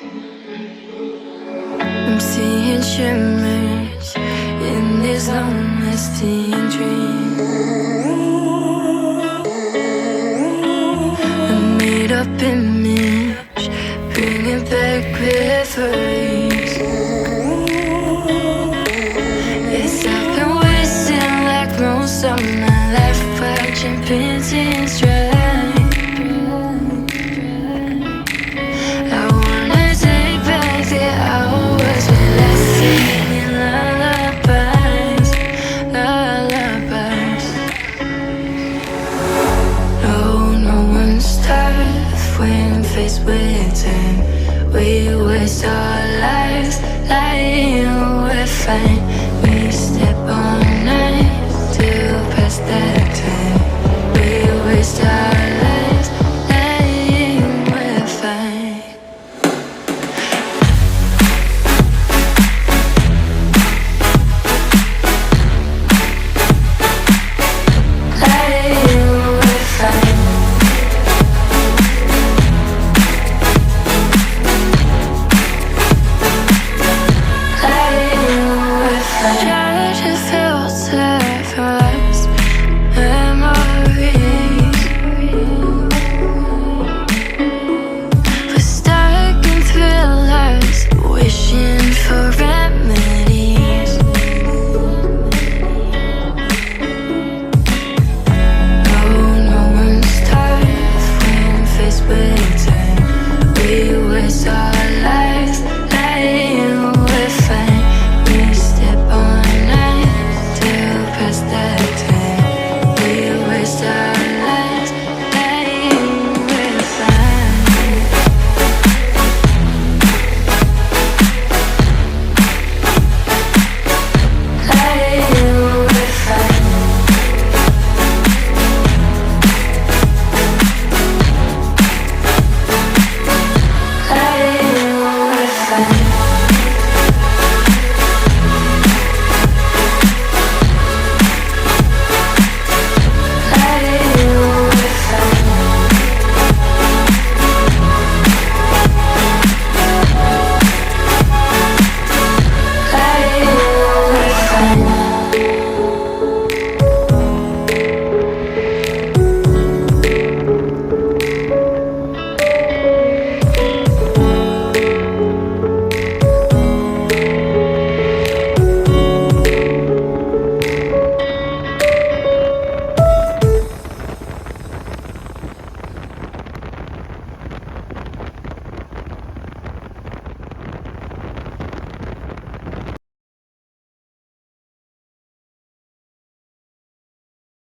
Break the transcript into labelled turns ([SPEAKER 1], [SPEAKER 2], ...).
[SPEAKER 1] I'm seeing shimmers in these long-lasting dreams. A made-up image, bringing back memories. Yes, I've been wasting like most of my life, watching paintings dry. I wanna take back the hours we left singing lullabies, lullabies. No one's tough when faced with time. We waste our lives lying, we're fine. We step on night to pass that time. We waste our lives lying, we're fine. We waste our